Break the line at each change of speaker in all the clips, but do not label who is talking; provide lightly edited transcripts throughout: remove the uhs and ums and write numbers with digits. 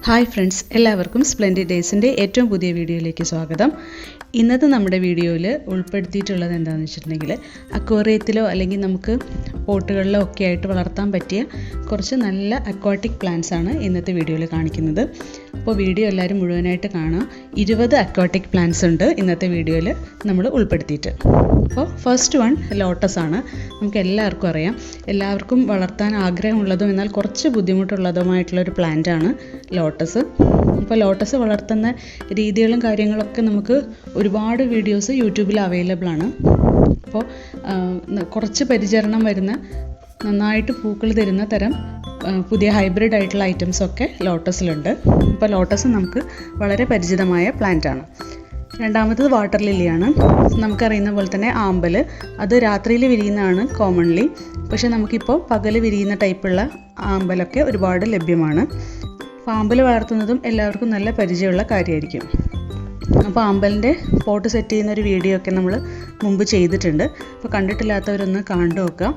Hi friends, എല്ലാവർക്കും splendid ഡേയ്സിൻ്റെ ഏറ്റവും പുതിയ വീഡിയോയിലേക്ക് സ്വാഗതം. ഇന്നത്തെ നമ്മുടെ വീഡിയോയിൽ ഉൾപ്പെടുത്തിയിട്ടുള്ളത് എന്താണെന്ന് വെച്ചിട്ടുണ്ടെങ്കിൽ അക്വേറിയത്തിലോ അല്ലെങ്കിൽ നമുക്ക് പോട്ടുകളിലോ ഒക്കെ ആയിട്ട് വളർത്താൻ പറ്റിയ കുറച്ച് നല്ല അക്വാട്ടിക് പ്ലാന്റ്സ് ആണ് ഇന്നത്തെ വീഡിയോയിൽ കാണിക്കുന്നത്. അപ്പോൾ വീഡിയോ എല്ലാവരും മുഴുവനായിട്ട് കാണുക. 20 അക്വാട്ടിക് പ്ലാന്റ്സ് ഉണ്ട് ഇന്നത്തെ വീഡിയോയിൽ നമ്മൾ ഉൾപ്പെടുത്തിയിട്ട്. അപ്പോൾ ഫസ്റ്റ് വൺ ലോട്ടസ് ആണ്. നമുക്ക് എല്ലാവർക്കും അറിയാം, എല്ലാവർക്കും വളർത്താൻ ആഗ്രഹമുള്ളതും എന്നാൽ കുറച്ച് ബുദ്ധിമുട്ടുള്ളതുമായിട്ടുള്ളൊരു പ്ലാന്റ് ആണ് ലോട്ടസ്. അപ്പോൾ ലോട്ടസ് വളർത്തുന്ന രീതികളും കാര്യങ്ങളൊക്കെ നമുക്ക് ഒരുപാട് വീഡിയോസ് യൂട്യൂബിൽ അവൈലബിൾ ആണ്. അപ്പോൾ കുറച്ച് പരിചരണം വരുന്ന നന്നായിട്ട് പൂക്കൾ തരുന്ന തരം പുതിയ ഹൈബ്രിഡ് ആയിട്ടുള്ള ഐറ്റംസൊക്കെ ലോട്ടസിലുണ്ട്. അപ്പോൾ ലോട്ടസ് നമുക്ക് വളരെ പരിചിതമായ പ്ലാന്റാണ്. രണ്ടാമത്തത് വാട്ടർ ലില്ലിയാണ്. നമുക്കറിയുന്ന പോലെ തന്നെ ആമ്പൽ, അത് രാത്രിയിൽ വിരിയുന്നതാണ് കോമൺലി. പക്ഷേ നമുക്കിപ്പോൾ പകൽ വിരിയുന്ന ടൈപ്പുള്ള ആമ്പലൊക്കെ ഒരുപാട് ലഭ്യമാണ്. അപ്പോൾ ആമ്പൽ വളർത്തുന്നതും എല്ലാവർക്കും നല്ല പരിചയമുള്ള കാര്യമായിരിക്കും. അപ്പോൾ ആമ്പലിൻ്റെ പോട്ട് സെറ്റ് ചെയ്യുന്ന ഒരു വീഡിയോ ഒക്കെ നമ്മൾ മുമ്പ് ചെയ്തിട്ടുണ്ട്. അപ്പോൾ കണ്ടിട്ടില്ലാത്തവരൊന്ന് കണ്ടു നോക്കുക.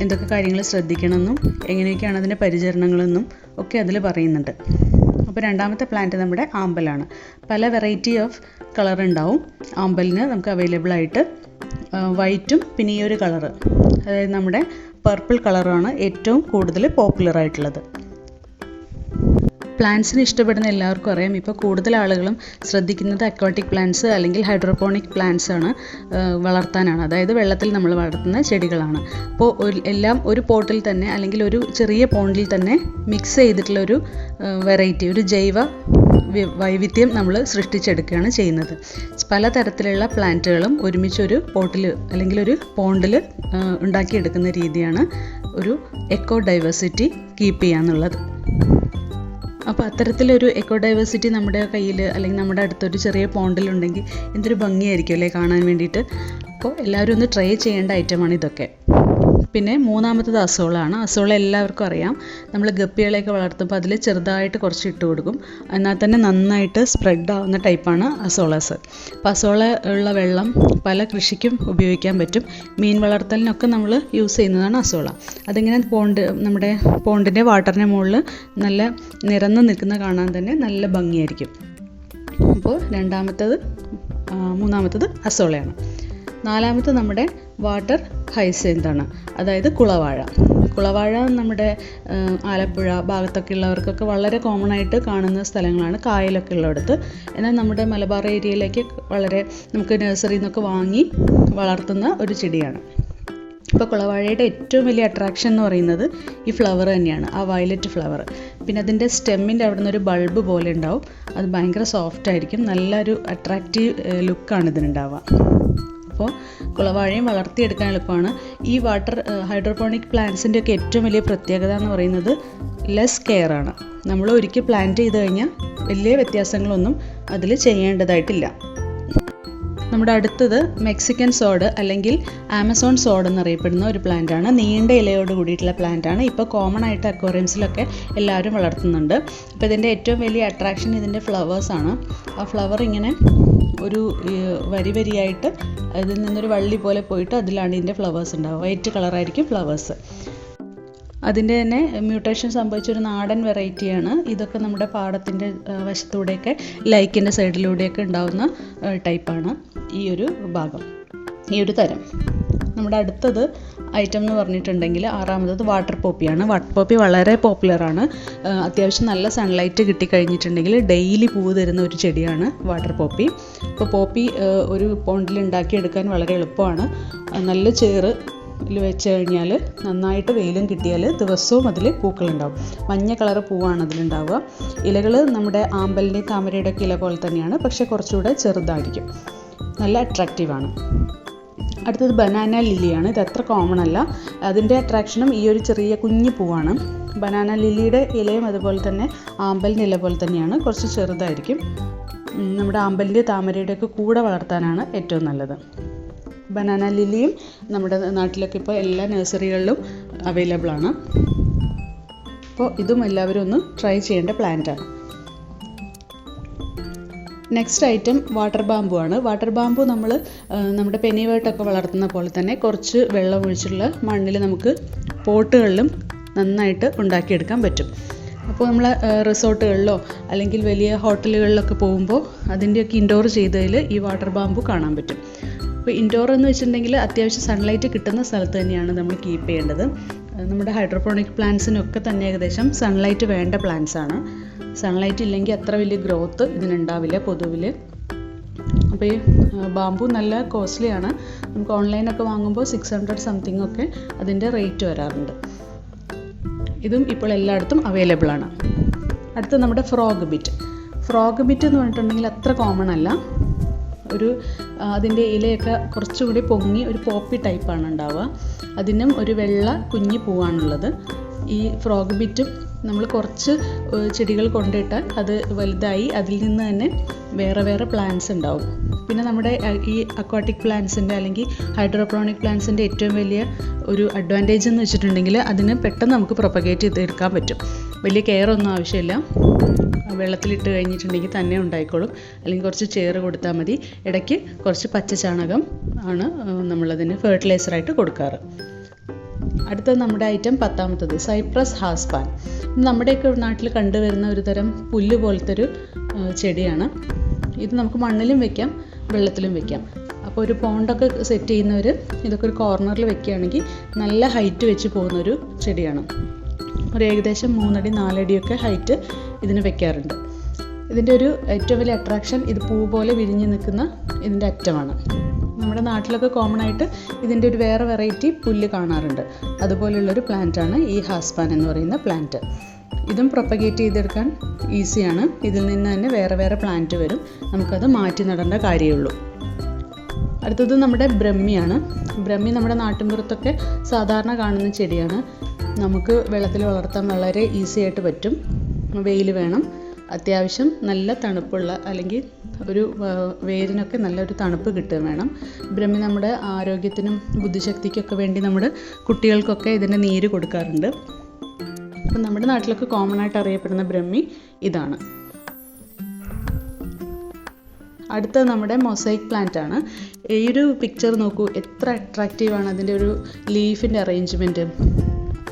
എന്തൊക്കെ കാര്യങ്ങൾ ശ്രദ്ധിക്കണമെന്നും എങ്ങനെയൊക്കെയാണ് അതിൻ്റെ പരിചരണങ്ങളെന്നും ഒക്കെ അതിൽ പറയുന്നുണ്ട്. അപ്പോൾ രണ്ടാമത്തെ പ്ലാന്റ് നമ്മുടെ ആമ്പലാണ്. പല വെറൈറ്റി ഓഫ് കളർ ഉണ്ടാവും ആമ്പലിന് നമുക്ക് അവൈലബിൾ ആയിട്ട്. വൈറ്റും പിന്നെ ഈ ഒരു കളറ്, അതായത് നമ്മുടെ പർപ്പിൾ കളറാണ് ഏറ്റവും കൂടുതൽ പോപ്പുലർ ആയിട്ടുള്ളത്. പ്ലാന്റ്സിന് ഇഷ്ടപ്പെടുന്ന എല്ലാവർക്കും അറിയാം, ഇപ്പോൾ കൂടുതൽ ആളുകളും ശ്രദ്ധിക്കുന്നത് അക്വാട്ടിക് പ്ലാന്റ്സ് അല്ലെങ്കിൽ ഹൈഡ്രോപോണിക് പ്ലാന്റ്സ് ആണ് വളർത്താനാണ്. അതായത് വെള്ളത്തിൽ നമ്മൾ വളർത്തുന്ന ചെടികളാണ്. അപ്പോൾ എല്ലാം ഒരു പോട്ടിൽ തന്നെ അല്ലെങ്കിൽ ഒരു ചെറിയ പോണ്ടിൽ തന്നെ മിക്സ് ചെയ്തിട്ടുള്ളൊരു വെറൈറ്റി, ഒരു ജൈവ വൈവിധ്യം നമ്മൾ സൃഷ്ടിച്ചെടുക്കുകയാണ് ചെയ്യുന്നത്. പലതരത്തിലുള്ള പ്ലാന്റുകളും ഒരുമിച്ചൊരു പോട്ടിൽ അല്ലെങ്കിൽ ഒരു പോണ്ടിൽ ഉണ്ടാക്കിയെടുക്കുന്ന രീതിയാണ് ഒരു എക്കോ ഡൈവേഴ്സിറ്റി കീപ്പ് ചെയ്യാന്നുള്ളത്. അപ്പോൾ അത്തരത്തിലൊരു എക്കോ ഡൈവേഴ്സിറ്റി നമ്മുടെ കയ്യിൽ അല്ലെങ്കിൽ നമ്മുടെ അടുത്തൊരു ചെറിയ പോണ്ടിലുണ്ടെങ്കിൽ എന്തൊരു ഭംഗിയായിരിക്കും അല്ലേ കാണാൻ വേണ്ടിയിട്ട്. അപ്പോൾ എല്ലാവരും ഒന്ന് ട്രൈ ചെയ്യേണ്ട ഐറ്റമാണ് ഇതൊക്കെ. പിന്നെ മൂന്നാമത്തത് അസോളാണ്. അസോള എല്ലാവർക്കും അറിയാം, നമ്മൾ ഗപ്പികളെയൊക്കെ വളർത്തുമ്പോൾ അതിൽ ചെറുതായിട്ട് കുറച്ച് ഇട്ട് കൊടുക്കും, എന്നാൽ തന്നെ നന്നായിട്ട് സ്പ്രെഡ് ആവുന്ന ടൈപ്പാണ് അസോളാസ്. അപ്പോൾ അസോള ഉള്ള വെള്ളം പല കൃഷിക്കും ഉപയോഗിക്കാൻ പറ്റും. മീൻ വളർത്തലിനൊക്കെ നമ്മൾ യൂസ് ചെയ്യുന്നതാണ് അസോള. അതിങ്ങനെ നമ്മുടെ പോണ്ടിൻ്റെ വാട്ടറിൻ്റെ മുകളിൽ നല്ല നിരന്ന് നിൽക്കുന്ന കാണാൻ തന്നെ നല്ല ഭംഗിയായിരിക്കും. അപ്പോൾ മൂന്നാമത്തത് അസോളയാണ്. നാലാമത്തെ നമ്മുടെ വാട്ടർ ഹൈസിന്ത് ആണ്, അതായത് കുളവാഴ നമ്മുടെ ആലപ്പുഴ ഭാഗത്തൊക്കെ ഉള്ളവർക്കൊക്കെ വളരെ കോമൺ ആയിട്ട് കാണുന്ന സ്ഥലങ്ങളാണ്, കായലൊക്കെ ഉള്ളിടത്ത്. എന്നാൽ നമ്മുടെ മലബാർ ഏരിയയിലേക്ക് വളരെ നമുക്ക് നഴ്സറിയിൽ നിന്നൊക്കെ വാങ്ങി വളർത്തുന്ന ഒരു ചെടിയാണ്. ഇപ്പോൾ കുളവാഴയുടെ ഏറ്റവും വലിയ അട്രാക്ഷൻ എന്ന് പറയുന്നത് ഈ ഫ്ലവർ തന്നെയാണ്, ആ വയലറ്റ് ഫ്ലവർ. പിന്നെ അതിൻ്റെ സ്റ്റെമ്മിൻ്റെ അവിടെ നിന്നൊരു ബൾബ് പോലെ ഉണ്ടാവും, അത് ഭയങ്കര സോഫ്റ്റ് ആയിരിക്കും, നല്ലൊരു അട്രാക്റ്റീവ് ലുക്കാണ് ഇതിനുണ്ടാവുക. അപ്പോൾ കുളവാഴയും വളർത്തിയെടുക്കാൻ എളുപ്പമാണ്. ഈ ഹൈഡ്രോപോണിക് പ്ലാന്റ്സിൻ്റെ ഒക്കെ ഏറ്റവും വലിയ പ്രത്യേകത എന്ന് പറയുന്നത് ലെസ് കെയർ ആണ്. നമ്മൾ ഒരിക്കൽ പ്ലാന്റ് ചെയ്ത് കഴിഞ്ഞാൽ വലിയ വ്യത്യാസങ്ങളൊന്നും അതിൽ ചെയ്യേണ്ടതായിട്ടില്ല. നമ്മുടെ അടുത്തത് മെക്സിക്കൻ സോഡ് അല്ലെങ്കിൽ ആമസോൺ സോഡ് എന്നറിയപ്പെടുന്ന ഒരു പ്ലാന്റാണ്. നീണ്ട ഇലയോട് കൂടിയിട്ടുള്ള പ്ലാന്റാണ്. ഇപ്പോൾ കോമൺ ആയിട്ട് അക്വേറിയംസിലൊക്കെ എല്ലാവരും വളർത്തുന്നുണ്ട്. അപ്പോൾ ഇതിൻ്റെ ഏറ്റവും വലിയ അട്രാക്ഷൻ ഇതിൻ്റെ ഫ്ലവേഴ്സാണ്. ആ ഫ്ലവർ ഇങ്ങനെ ഒരു വരിയായിട്ട് അതിൽ നിന്നൊരു വള്ളി പോലെ പോയിട്ട് അതിലാണ് ഇതിൻ്റെ ഫ്ലവേഴ്സ് ഉണ്ടാവുക. വൈറ്റ് കളറായിരിക്കും ഫ്ലവേഴ്സ്. അതിൻ്റെ തന്നെ മ്യൂട്ടേഷൻ സംഭവിച്ചൊരു നാടൻ വെറൈറ്റിയാണ്. ഇതൊക്കെ നമ്മുടെ പാടത്തിൻ്റെ വശത്തൂടെയൊക്കെ ലൈക്കിൻ്റെ സൈഡിലൂടെയൊക്കെ ഉണ്ടാവുന്ന ടൈപ്പാണ് ഈ ഒരു ഭാഗം, ഈ ഒരു തരം. നമ്മുടെ അടുത്തത് ഐറ്റം എന്ന് പറഞ്ഞിട്ടുണ്ടെങ്കിൽ ആറാമത്തത് വാട്ടർ പോപ്പിയാണ്. വാട്ടർ പോപ്പി വളരെ പോപ്പുലറാണ്. അത്യാവശ്യം നല്ല സൺലൈറ്റ് കിട്ടിക്കഴിഞ്ഞിട്ടുണ്ടെങ്കിൽ ഡെയിലി പൂവ് തരുന്ന ഒരു ചെടിയാണ് വാട്ടർ പോപ്പി. അപ്പോൾ പോപ്പി ഒരു പോണ്ടിൽ ഉണ്ടാക്കിയെടുക്കാൻ വളരെ എളുപ്പമാണ്. നല്ല ചേറ് വെച്ച് കഴിഞ്ഞാൽ നന്നായിട്ട് വെയിലും കിട്ടിയാൽ ദിവസവും അതിൽ പൂക്കളുണ്ടാവും. മഞ്ഞ കളർ പൂവാണ് അതിലുണ്ടാവുക. ഇലകൾ നമ്മുടെ ആമ്പലിൻ്റെ താമരയുടെ ഒക്കെ ഇല പോലെ തന്നെയാണ്, പക്ഷേ കുറച്ചുകൂടെ ചെറുതായിരിക്കും. നല്ല അട്രാക്റ്റീവാണ്. അടുത്തത് ബനാന ലില്ലിയാണ്. ഇത് അത്ര കോമൺ അല്ല. അതിൻ്റെ അട്രാക്ഷനും ഈ ഒരു ചെറിയ കുഞ്ഞു പൂവാണ്. ബനാന ലില്ലിയുടെ ഇലയും അതുപോലെ തന്നെ ആമ്പലിൻ്റെ ഇല പോലെ തന്നെയാണ്, കുറച്ച് ചെറുതായിരിക്കും. നമ്മുടെ ആമ്പലിൻ്റെ താമരയുടെ ഒക്കെ കൂടെ വളർത്താനാണ് ഏറ്റവും നല്ലത്. ബനാന ലില്ലിയും നമ്മുടെ നാട്ടിലൊക്കെ ഇപ്പോൾ എല്ലാ നഴ്സറികളിലും അവൈലബിൾ ആണ്. അപ്പോൾ ഇതും എല്ലാവരും ഒന്ന് ട്രൈ ചെയ്യേണ്ട പ്ലാന്റാണ്. നെക്സ്റ്റ് ഐറ്റം വാട്ടർ ബാമ്പു ആണ്. വാട്ടർ ബാമ്പു നമ്മൾ നമ്മുടെ പെന്നിവേർട്ടൊക്കെ വളർത്തുന്ന പോലെ തന്നെ കുറച്ച് വെള്ളം ഒഴിച്ചുള്ള മണ്ണിൽ നമുക്ക് പോട്ടുകളിലും നന്നായിട്ട് ഉണ്ടാക്കിയെടുക്കാൻ പറ്റും. ഇപ്പോൾ നമ്മൾ റിസോർട്ടുകളിലോ അല്ലെങ്കിൽ വലിയ ഹോട്ടലുകളിലൊക്കെ പോകുമ്പോൾ അതിൻ്റെയൊക്കെ ഇൻഡോർ ചെയ്തതിൽ ഈ വാട്ടർ ബാമ്പു കാണാൻ പറ്റും. അപ്പോൾ ഇൻഡോർ എന്ന് വെച്ചിട്ടുണ്ടെങ്കിൽ അത്യാവശ്യം സൺലൈറ്റ് കിട്ടുന്ന സ്ഥലത്ത് തന്നെയാണ് നമ്മൾ കീപ്പ് ചെയ്യേണ്ടത്. നമ്മുടെ ഹൈഡ്രോപോണിക് പ്ലാന്റ്സിനൊക്കെ തന്നെ ഏകദേശം സൺലൈറ്റ് വേണ്ട പ്ലാന്റ്സ് ആണ്. സൺലൈറ്റ് ഇല്ലെങ്കിൽ അത്ര വലിയ ഗ്രോത്ത് ഇതിനുണ്ടാവില്ല പൊതുവിൽ. അപ്പോൾ ഈ ബാമ്പു നല്ല കോസ്റ്റ്ലിയാണ്. നമുക്ക് ഓൺലൈനൊക്കെ വാങ്ങുമ്പോൾ 600 സംതിങ് ഒക്കെ അതിൻ്റെ റേറ്റ് വരാറുണ്ട്. ഇതും ഇപ്പോൾ എല്ലായിടത്തും അവൈലബിൾ ആണ്. അടുത്ത നമ്മുടെ ഫ്രോഗ് ബിറ്റ്. ഫ്രോഗ് ബിറ്റ് എന്ന് പറഞ്ഞിട്ടുണ്ടെങ്കിൽ അത്ര കോമൺ അല്ല. അതിൻ്റെ ഇലയൊക്കെ കുറച്ചുകൂടി പൊങ്ങി ഒരു പോപ്പി ടൈപ്പാണ് ഉണ്ടാവുക. അതിനും ഒരു വെള്ള കുഞ്ഞി പൂവാണുള്ളത്. ഈ ഫ്രോഗ് ബിറ്റും നമ്മൾ കുറച്ച് ചെടികൾ കൊണ്ടിട്ടാൽ അത് വലുതായി അതിൽ നിന്ന് തന്നെ വേറെ വേറെ പ്ലാന്റ്സ് ഉണ്ടാവും. പിന്നെ നമ്മുടെ ഈ അക്വാട്ടിക് പ്ലാന്റ്സിൻ്റെ അല്ലെങ്കിൽ ഹൈഡ്രോപോണിക് പ്ലാന്റ്സിൻ്റെ ഏറ്റവും വലിയ ഒരു അഡ്വാൻറ്റേജ് എന്ന് വെച്ചിട്ടുണ്ടെങ്കിൽ അതിന് പെട്ടെന്ന് നമുക്ക് പ്രൊപ്പഗേറ്റ് ചെയ്തെടുക്കാൻ പറ്റും. വലിയ കെയർ ഒന്നും ആവശ്യമില്ല. വെള്ളത്തിലിട്ട് കഴിഞ്ഞിട്ടുണ്ടെങ്കിൽ തന്നെ ഉണ്ടായിക്കോളും. അല്ലെങ്കിൽ കുറച്ച് ചേറ് കൊടുത്താൽ മതി. ഇടയ്ക്ക് കുറച്ച് പച്ച ചാണകം ആണ് നമ്മളതിന് ഫെർട്ടിലൈസറായിട്ട് കൊടുക്കാറ്. അടുത്തത് നമ്മുടെ ഐറ്റം 10ാമത്തത് സൈപ്രസ് ഹാസ്പാൻ. നമ്മുടെയൊക്കെ നാട്ടിൽ കണ്ടുവരുന്ന ഒരു തരം പുല്ല് പോലത്തെ ഒരു ചെടിയാണ്. ഇത് നമുക്ക് മണ്ണിലും വെക്കാം, വെള്ളത്തിലും വെക്കാം. അപ്പോൾ ഒരു പോണ്ടൊക്കെ സെറ്റ് ചെയ്യുന്നവർ ഇതൊക്കെ ഒരു കോർണറിൽ വെക്കുകയാണെങ്കിൽ നല്ല ഹൈറ്റ് വെച്ച് പോകുന്നൊരു ചെടിയാണ്. ഒരു ഏകദേശം 3 അടി 4 അടിയൊക്കെ ഹൈറ്റ് ഇതിന് വെക്കാറുണ്ട്. ഇതിൻ്റെ ഒരു ഏറ്റവും വലിയ അട്രാക്ഷൻ ഇത് പൂ പോലെ വിരിഞ്ഞ് നിൽക്കുന്ന ഇതിൻ്റെ അറ്റമാണ്. നമ്മുടെ നാട്ടിലൊക്കെ കോമൺ ആയിട്ട് ഇതിൻ്റെ ഒരു വേറെ വെറൈറ്റി പുല്ല് കാണാറുണ്ട്. അതുപോലെയുള്ളൊരു പ്ലാന്റാണ് ഈ ഹാസ്പാൻ എന്ന് പറയുന്ന പ്ലാന്റ്. ഇതും പ്രൊപ്പഗേറ്റ് ചെയ്തെടുക്കാൻ ഈസിയാണ്. ഇതിൽ നിന്ന് തന്നെ വേറെ വേറെ പ്ലാന്റ് വരും. നമുക്കത് മാറ്റി നടേണ്ട കാര്യമുള്ളൂ. അടുത്തത് നമ്മുടെ ബ്രഹ്മിയാണ്. ബ്രഹ്മി നമ്മുടെ നാട്ടിൻപുറത്തൊക്കെ സാധാരണ കാണുന്ന ചെടിയാണ്. നമുക്ക് വെള്ളത്തിൽ വളർത്താൻ വളരെ ഈസി ആയിട്ട് പറ്റും. വെയിൽ വേണം, അത്യാവശ്യം നല്ല തണുപ്പുള്ള അല്ലെങ്കിൽ ഒരു വേരിനൊക്കെ നല്ലൊരു തണുപ്പ് കിട്ടുകയും വേണം. ബ്രഹ്മി നമ്മുടെ ആരോഗ്യത്തിനും ബുദ്ധിശക്തിക്കൊക്കെ വേണ്ടി നമ്മുടെ കുട്ടികൾക്കൊക്കെ ഇതിൻ്റെ നീര് കൊടുക്കാറുണ്ട്. അപ്പം നമ്മുടെ നാട്ടിലൊക്കെ കോമൺ ആയിട്ട് അറിയപ്പെടുന്ന ബ്രഹ്മി ഇതാണ്. അടുത്തത് നമ്മുടെ മൊസൈക്ക് പ്ലാന്റ് ആണ്. ഈ ഒരു പിക്ചർ നോക്കൂ, എത്ര അട്രാക്റ്റീവാണ് അതിൻ്റെ ഒരു ലീഫിൻ്റെ അറേഞ്ച്മെൻറ്റ്.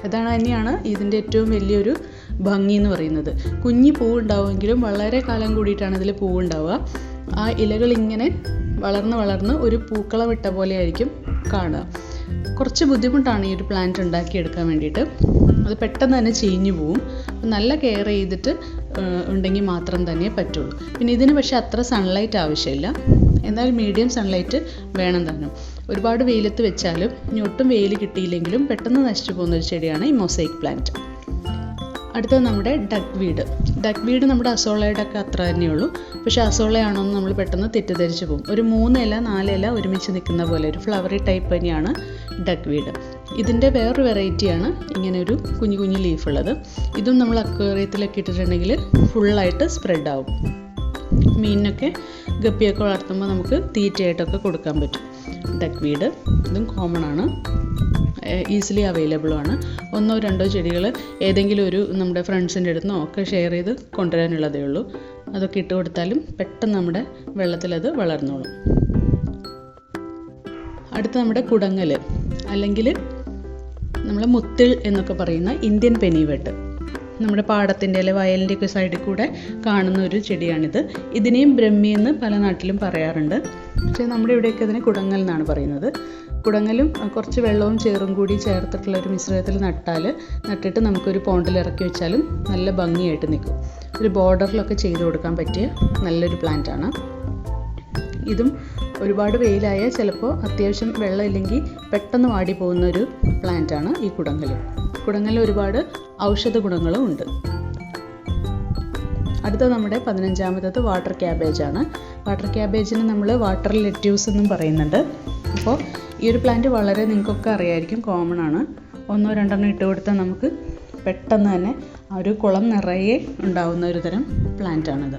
അതാണ് തന്നെയാണ് ഇതിൻ്റെ ഏറ്റവും വലിയൊരു ഭംഗി എന്ന് പറയുന്നത്. കുഞ്ഞി പൂവുണ്ടാവുമെങ്കിലും വളരെ കാലം കൂടിയിട്ടാണ് ഇതിൽ പൂവുണ്ടാവുക. ആ ഇലകൾ ഇങ്ങനെ വളർന്ന് വളർന്ന് ഒരു പൂക്കളം ഇട്ട പോലെ ആയിരിക്കും കാണുക. കുറച്ച് ബുദ്ധിമുട്ടാണ് ഈ ഒരു പ്ലാന്റ് ഉണ്ടാക്കിയെടുക്കാൻ വേണ്ടിയിട്ട്. അത് പെട്ടെന്ന് തന്നെ ചീഞ്ഞു പോവും. നല്ല കെയർ ചെയ്തിട്ട് ഉണ്ടെങ്കിൽ മാത്രം തന്നെ പറ്റുള്ളൂ. പിന്നെ ഇതിന് പക്ഷേ അത്ര സൺലൈറ്റ് ആവശ്യമില്ല. എന്നാൽ മീഡിയം സൺലൈറ്റ് വേണം താനും. ഒരുപാട് വെയിലത്ത് വെച്ചാലും ഇനി ഒട്ടും വെയിൽ കിട്ടിയില്ലെങ്കിലും പെട്ടെന്ന് നശിച്ചു പോകുന്നൊരു ചെടിയാണ് ഈ മൊസൈക്ക് പ്ലാന്റ്. അടുത്തത് നമ്മുടെ ഡക്ക് വീഡ്. ഡക്ക് വീഡ് നമ്മുടെ അസോളയുടെ ഒക്കെ അത്ര തന്നെയുള്ളൂ. പക്ഷേ അസോളയാണോ എന്ന് നമ്മൾ പെട്ടെന്ന് തെറ്റിദ്ധരിച്ച് പോകും. ഒരു 3 ഇല 4 ഇല ഒരുമിച്ച് നിൽക്കുന്ന പോലെ ഒരു ഫ്ലവറി ടൈപ്പ് തന്നെയാണ് ഡക്ക് വീഡ്. ഇതിൻ്റെ വേറൊരു വെറൈറ്റിയാണ് ഇങ്ങനെ ഒരു കുഞ്ഞു കുഞ്ഞു ലീഫുള്ളത്. ഇതും നമ്മൾ അക്വേറിയത്തിലൊക്കെ ഇട്ടിട്ടുണ്ടെങ്കിൽ ഫുള്ളായിട്ട് സ്പ്രെഡ് ആവും. മീനിനൊക്കെ ഗപ്പിയൊക്കെ വളർത്തുമ്പോൾ നമുക്ക് തീറ്റയായിട്ടൊക്കെ കൊടുക്കാൻ പറ്റും. ഡക്ക് വീഡ് ഇതും കോമൺ ആണ്, ഈസിലി അവൈലബിളുമാണ്. 1 or 2 ചെടികൾ ഏതെങ്കിലും ഒരു നമ്മുടെ ഫ്രണ്ട്സിൻ്റെ അടുത്തുനിന്നോ ഒക്കെ ഷെയർ ചെയ്ത് കൊണ്ടുവരാനുള്ളതേ ഉള്ളൂ. അതൊക്കെ ഇട്ട് കൊടുത്താലും പെട്ടെന്ന് നമ്മുടെ വെള്ളത്തിലത് വളർന്നോളും. അടുത്ത നമ്മുടെ കുടങ്ങൽ അല്ലെങ്കിൽ നമ്മൾ മുത്തിൾ എന്നൊക്കെ പറയുന്ന ഇന്ത്യൻ പെന്നിവേർട്ട്. നമ്മുടെ പാടത്തിൻ്റെ അല്ലെങ്കിൽ വയലിൻ്റെയൊക്കെ സൈഡിൽ കൂടെ കാണുന്ന ഒരു ചെടിയാണിത്. ഇതിനെയും ബ്രഹ്മി എന്ന് പല നാട്ടിലും പറയാറുണ്ട്. പക്ഷേ നമ്മുടെ ഇവിടെയൊക്കെ അതിനെ കുടങ്ങൽ എന്നാണ് പറയുന്നത്. കുടങ്ങലും കുറച്ച് വെള്ളവും ചേറും കൂടി ചേർത്തിട്ടുള്ള ഒരു മിശ്രിതത്തിൽ നട്ടിട്ട് നമുക്കൊരു പോണ്ടിൽ ഇറക്കി വെച്ചാലും നല്ല ഭംഗിയായിട്ട് നിൽക്കും. ഒരു ബോർഡറിലൊക്കെ ചെയ്ത് കൊടുക്കാൻ പറ്റിയ നല്ലൊരു പ്ലാന്റാണ്. ഇതും ഒരുപാട് വെയിലായാൽ ചിലപ്പോൾ അത്യാവശ്യം വെള്ളം ഇല്ലെങ്കിൽ പെട്ടെന്ന് വാടി പോകുന്നൊരു പ്ലാന്റാണ് ഈ കുടങ്ങൽ ഒരുപാട് ഔഷധ ഗുണങ്ങളും ഉണ്ട്. അടുത്ത നമ്മുടെ 15ാമത്തത് വാട്ടർ ക്യാബേജ് ആണ്. വാട്ടർ ക്യാബേജിന് നമ്മൾ വാട്ടർ ലെറ്റ്യൂസ് എന്നും പറയുന്നുണ്ട്. അപ്പോൾ ഈ ഒരു പ്ലാന്റ് വളരെ നിങ്ങൾക്കൊക്കെ അറിയായിരിക്കും, കോമൺ ആണ്. 1 or 2 ഇട്ട് കൊടുത്താൽ നമുക്ക് പെട്ടെന്ന് തന്നെ ആ ഒരു കുളം നിറയെ ഉണ്ടാവുന്ന ഒരു തരം പ്ലാന്റാണിത്.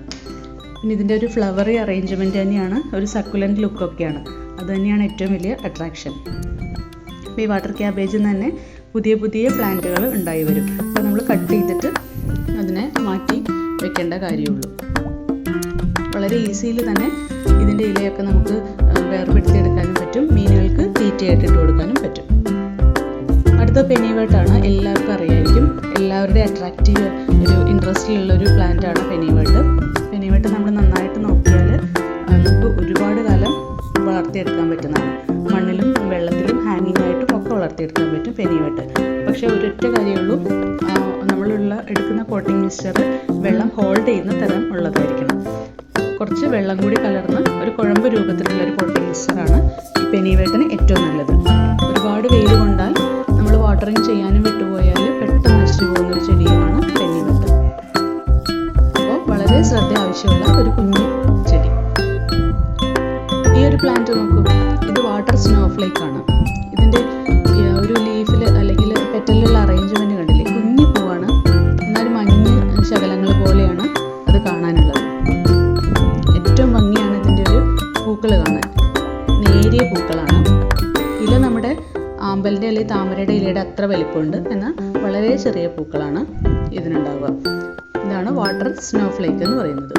പിന്നെ ഇതിൻ്റെ ഒരു ഫ്ലവറി അറേഞ്ച്മെൻറ്റ് തന്നെയാണ്, ഒരു സക്കുലൻ്റ് ലുക്കൊക്കെയാണ്. അത് തന്നെയാണ് ഏറ്റവും വലിയ അട്രാക്ഷൻ. അപ്പോൾ ഈ വാട്ടർ ക്യാബേജിൽ നിന്ന് തന്നെ പുതിയ പുതിയ പ്ലാന്റുകൾ ഉണ്ടായി വരും. അപ്പോൾ നമ്മൾ കട്ട് ചെയ്തിട്ട് അതിനെ മാറ്റി വെക്കേണ്ട കാര്യമുള്ളൂ. വളരെ ഈസിയിൽ തന്നെ ഇതിൻ്റെ ഇലയൊക്കെ നമുക്ക് വേർപെടുത്തിയെടുക്കാനും പറ്റും. മീനുകൾക്ക് തീറ്റയായിട്ട് ഇട്ട് കൊടുക്കാനും പറ്റും. അടുത്ത പെന്നിവേർട്ടാണ്. എല്ലാവർക്കും അറിയായിരിക്കും, എല്ലാവരുടെയും അട്രാക്റ്റീവ് ഒരു ഇൻട്രസ്റ്റിലുള്ള ഒരു പ്ലാന്റാണ് പെന്നിവേർട്ട്. പെന്നിവേർട്ട് നമ്മൾ നന്നായിട്ട് നോക്കിയാൽ നമുക്ക് ഒരുപാട് കാലം വളർത്തിയെടുക്കാൻ പറ്റുന്നതാണ്. മണ്ണിലും വെള്ളത്തിലും ഹാങ്ങിങ് ആയിട്ടും ഒക്കെ വളർത്തിയെടുക്കാൻ പറ്റും പെന്നിവേർട്ട്. പക്ഷേ ഒരൊറ്റ കാര്യമുള്ളൂ, നമ്മളുള്ള എടുക്കുന്ന പോട്ടിംഗ് മിക്സ്ചർ വെള്ളം ഹോൾഡ് ചെയ്യുന്ന തരം ഉള്ളതായിരിക്കണം. കുറച്ച് വെള്ളം കൂടി കലർന്ന് ഒരു കുഴമ്പ് രൂപത്തിലുള്ള ഒരു പോട്ടിംഗ് മിക്സ്ചറാണ് ഈ പെന്നിവേർട്ടിന് ഏറ്റവും നല്ലത്. ഒരുപാട് വെയിൽ കൊണ്ടാൽ നമ്മൾ വാട്ടറിങ് ചെയ്യാനും വിട്ടുപോയാൽ പെട്ടെന്ന് നശിച്ചു പോകുന്നൊരു ചെടിയുമാണ് പെന്നിവേർട്ട്. അപ്പോൾ വളരെ ശ്രദ്ധ ആവശ്യമുള്ള ഒരു കുഞ്ഞു ചെടി. ഈ ഒരു പ്ലാന്റ് നോക്കൂ, ഇത് വാട്ടർ സ്നോഫ്ലേക്ക് ആണ്. ഇതിൻ്റെ ഒരു ലീഫിൽ അല്ലെങ്കിൽ പെറ്റലിലുള്ള അറേഞ്ച്മെൻറ്റ് കണ്ടില്ലേ, കുഞ്ഞു പൂവാണ്, എന്നാലും മഞ്ഞ് ശകലങ്ങൾ പോലെയാണ് അത് കാണാനുള്ളത്. ഏറ്റവും ഭംഗിയാണ് ഇതിൻ്റെ ഒരു പൂക്കൾ കാണാൻ, നേരിയ പൂക്കളാണ്. ഇല നമ്മുടെ ആമ്പലിൻ്റെ അല്ലെങ്കിൽ താമരയുടെ ഇലയുടെ അത്ര വലിപ്പമുണ്ട്, എന്നാൽ വളരെ ചെറിയ പൂക്കളാണ് ഇതിനുണ്ടാവുക. ഇതാണ് വാട്ടർ സ്നോഫ്ലേക്ക് എന്ന് പറയുന്നത്.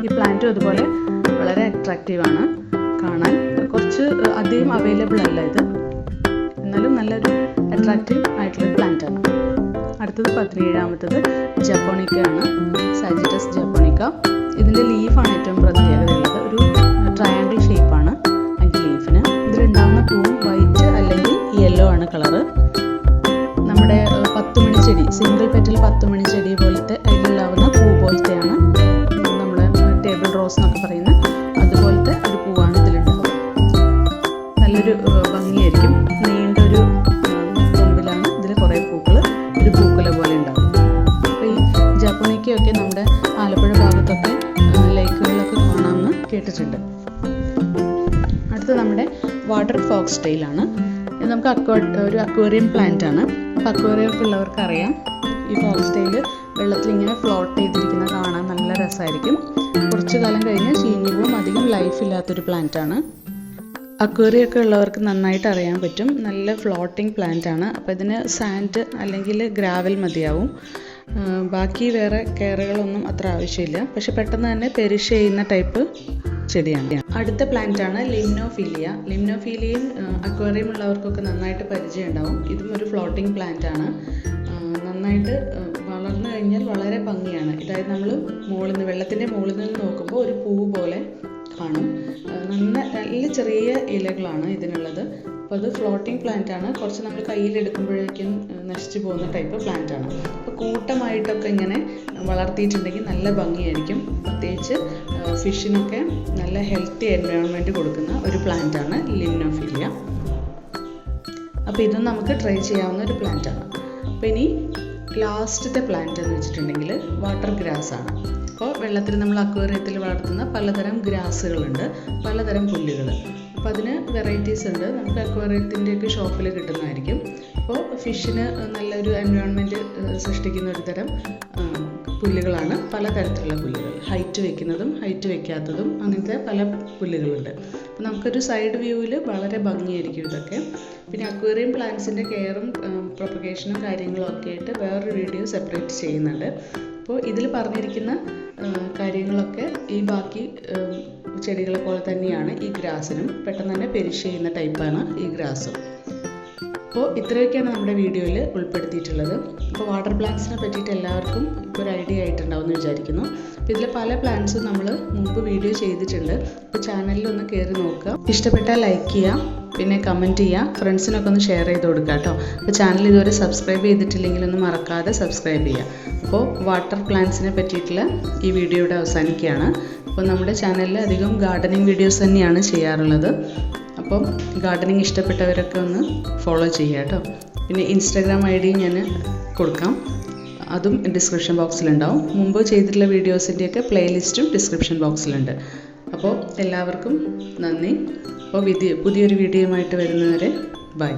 ഈ പ്ലാന്റും അതുപോലെ വളരെ അട്രാക്റ്റീവാണ് കാണാൻ. കുറച്ച് അധികം അവൈലബിൾ അല്ല ഇത്, എന്നാലും നല്ലൊരു അട്രാക്റ്റീവ് ആയിട്ടുള്ള പ്ലാന്റാണ്. അടുത്തത് 17ാമത്തത് ജപ്പോണിക്കയാണ്, സാജിറ്റസ് ജപ്പോണിക്ക. ഇതിൻ്റെ ലീഫാണ് ഏറ്റവും പ്രത്യേകതയുള്ളത്. ഒരു ട്രയാങ്കിൾ ഷേപ്പാണ് അതിൻ്റെ ലീഫിന്. ഇതിലുണ്ടാകുന്ന പൂവും വൈറ്റ് അല്ലെങ്കിൽ യെല്ലോ ആണ് കളറ്. നമ്മുടെ 10 മണിച്ചെടി, സിംഗിൾ പെറ്റൽ 10 മണിച്ചെടി പോലത്തെ അതിലുണ്ടാവുന്ന പൂ പോലത്തെയാണ്, നമ്മുടെ ടേബിൾ റോസ് എന്നൊക്കെ പറയുന്ന അതുപോലത്തെ ഒരു പൂവാണ് ഇതിലുണ്ടാവുക. നല്ലൊരു ഭംഗിയായിരിക്കും. നീണ്ടൊരു കൊമ്പിലാണ് ഇതിൽ കുറേ പൂക്കൾ ഒരു പൂക്കുല പോലെ ഉണ്ടാവും. അപ്പോൾ ഈ ജപ്പോണിക്കയൊക്കെ നമ്മുടെ ആലപ്പുഴ ഭാഗത്തൊക്കെ ലേക്കുകളിലൊക്കെ കാണാമെന്ന് കേട്ടിട്ടുണ്ട്. അടുത്ത നമ്മുടെ വാട്ടർ ഫോക്സ്ടെയിലാണ്. ഇത് നമുക്ക് ഒരു അക്വേറിയം പ്ലാന്റ് ആണ്. അപ്പോൾ അക്വേറിയം ഒക്കെ ഉള്ളവർക്ക് അറിയാം, ഈ ഫോക്സ്ടെയിൽ വെള്ളത്തിൽ ഇങ്ങനെ ഫ്ലോട്ട് ചെയ്തിരിക്കുന്നത് കാണാൻ നല്ല രസമായിരിക്കും. കുറച്ച് കാലം കഴിഞ്ഞ് ചീഞ്ഞു പോകും, അധികം ലൈഫ് ഇല്ലാത്തൊരു പ്ലാന്റ് ആണ്. അക്വേറിയം ഒക്കെ ഉള്ളവർക്ക് നന്നായിട്ട് അറിയാൻ പറ്റും, നല്ല ഫ്ലോട്ടിംഗ് പ്ലാന്റ് ആണ്. അപ്പോൾ ഇതിന് സാൻഡ് അല്ലെങ്കിൽ ഗ്രാവൽ മതിയാവും. ബാക്കി വേറെ കെയറുകളൊന്നും അത്ര ആവശ്യമില്ല, പക്ഷെ പെട്ടെന്ന് തന്നെ പെരിഷ് ചെയ്യുന്ന ടൈപ്പ് ചെടിയാണ്. അടുത്ത പ്ലാന്റ് ആണ് ലിംനോഫീലിയ. ലിംനോഫീലിയയും അക്വേറിയം ഉള്ളവർക്കൊക്കെ നന്നായിട്ട് പരിചയം ഉണ്ടാവും. ഇതും ഒരു ഫ്ലോട്ടിംഗ് പ്ലാന്റ് ആണ്. നന്നായിട്ട് വളർന്നു കഴിഞ്ഞാൽ വളരെ ഭംഗിയാണ്. അതായത് നമ്മൾ വെള്ളത്തിൻ്റെ മുകളിൽ നിന്ന് നോക്കുമ്പോൾ ഒരു പൂ പോലെ കാണും. നല്ല ചെറിയ ഇലകളാണ് ഇതിനുള്ളത്. അപ്പോൾ അത് ഫ്ലോട്ടിംഗ് പ്ലാന്റ് ആണ്. കുറച്ച് നമ്മൾ കയ്യിലെടുക്കുമ്പോഴേക്കും നശിച്ചു പോകുന്ന ടൈപ്പ് പ്ലാന്റ് ആണ്. അപ്പോൾ കൂട്ടമായിട്ടൊക്കെ ഇങ്ങനെ വളർത്തിയിട്ടുണ്ടെങ്കിൽ നല്ല ഭംഗിയായിരിക്കും. പ്രത്യേകിച്ച് ഫിഷിനൊക്കെ നല്ല ഹെൽത്തി എൻവയോൺമെൻറ്റ് കൊടുക്കുന്ന ഒരു പ്ലാന്റ് ആണ് ലിംനോഫീലിയ. അപ്പോൾ ഇതും നമുക്ക് ട്രൈ ചെയ്യാവുന്ന ഒരു പ്ലാന്റ് ആണ്. അപ്പോൾ ഇനി ലാസ്റ്റത്തെ പ്ലാന്റ് എന്ന് വെച്ചിട്ടുണ്ടെങ്കിൽ വാട്ടർ ഗ്രാസ് ആണ്. അപ്പോൾ വെള്ളത്തിൽ നമ്മൾ അക്വേറിയത്തിൽ വളർത്തുന്ന പലതരം ഗ്രാസുകളുണ്ട്, പലതരം പുല്ലുകൾ. അപ്പോൾ അതിന് വെറൈറ്റീസ് ഉണ്ട്. നമുക്ക് അക്വേറിയത്തിൻ്റെയൊക്കെ ഷോപ്പിൽ കിട്ടുന്നതായിരിക്കും. അപ്പോൾ ഫിഷിന് നല്ലൊരു എൻവയോൺമെൻറ്റ് സൃഷ്ടിക്കുന്ന ഒരു തരം പുല്ലുകളാണ് പലതരത്തിലുള്ള പുല്ലുകൾ. ഹൈറ്റ് വയ്ക്കുന്നതും ഹൈറ്റ് വയ്ക്കാത്തതും അങ്ങനത്തെ പല പുല്ലുകളുണ്ട്. അപ്പോൾ നമുക്കൊരു സൈഡ് വ്യൂവിൽ വളരെ ഭംഗിയായിരിക്കും ഇതൊക്കെ. പിന്നെ അക്വേറിയം പ്ലാന്റ്സിൻ്റെ കെയറും പ്രൊപ്പഗേഷനും കാര്യങ്ങളും ഒക്കെ ആയിട്ട് വേറൊരു വീഡിയോ സെപ്പറേറ്റ് ചെയ്യുന്നുണ്ട്. അപ്പോൾ ഇതിൽ പറഞ്ഞിരിക്കുന്ന കാര്യങ്ങളൊക്കെ ഈ ബാക്കി ചെടികളെ പോലെ തന്നെയാണ് ഈ ഗ്രാസിനും. പെട്ടെന്ന് തന്നെ പെരിഷ് ചെയ്യുന്ന ടൈപ്പാണ് ഈ ഗ്രാസും. അപ്പോൾ ഇത്രയൊക്കെയാണ് നമ്മുടെ വീഡിയോയിൽ ഉൾപ്പെടുത്തിയിട്ടുള്ളത്. അപ്പോൾ വാട്ടർ പ്ലാന്റ്സിനെ പറ്റിയിട്ട് എല്ലാവർക്കും ഇപ്പോൾ ഒരു ഐഡിയ ആയിട്ടുണ്ടാവും എന്ന് വിചാരിക്കുന്നു. അപ്പോൾ ഇതിൽ പല പ്ലാന്റ്സും നമ്മൾ മുമ്പ് വീഡിയോ ചെയ്തിട്ടുണ്ട്. അപ്പോൾ ചാനലിൽ ഒന്ന് കയറി നോക്കുക. ഇഷ്ടപ്പെട്ടാൽ ലൈക്ക് ചെയ്യുക, പിന്നെ കമൻറ്റ് ചെയ്യുക, ഫ്രണ്ട്സിനൊക്കെ ഒന്ന് ഷെയർ ചെയ്ത് കൊടുക്കുക കേട്ടോ. അപ്പോൾ ചാനൽ ഇതുവരെ സബ്സ്ക്രൈബ് ചെയ്തിട്ടില്ലെങ്കിൽ ഒന്ന് മറക്കാതെ സബ്സ്ക്രൈബ് ചെയ്യുക. അപ്പോൾ വാട്ടർ പ്ലാന്റ്സിനെ പറ്റിയിട്ടുള്ള ഈ വീഡിയോ ഇവിടെ അവസാനിക്കുകയാണ്. അപ്പോൾ നമ്മുടെ ചാനലിൽ അധികം ഗാർഡനിങ് വീഡിയോസ് തന്നെയാണ് ചെയ്യാറുള്ളത്. അപ്പം ഗാർഡനിങ് ഇഷ്ടപ്പെട്ടവരൊക്കെ ഒന്ന് ഫോളോ ചെയ്യുക കേട്ടോ. പിന്നെ ഇൻസ്റ്റാഗ്രാം ID ഞാൻ കൊടുക്കാം, അതും ഡിസ്ക്രിപ്ഷൻ ബോക്സിലുണ്ടാവും. മുമ്പ് ചെയ്തിട്ടുള്ള വീഡിയോസിൻ്റെയൊക്കെ പ്ലേലിസ്റ്റും ഡിസ്ക്രിപ്ഷൻ ബോക്സിലുണ്ട്. അപ്പോൾ എല്ലാവർക്കും നന്ദി. അപ്പോൾ പുതിയൊരു വീഡിയോയുമായിട്ട് വരുന്നവരെ ബൈ.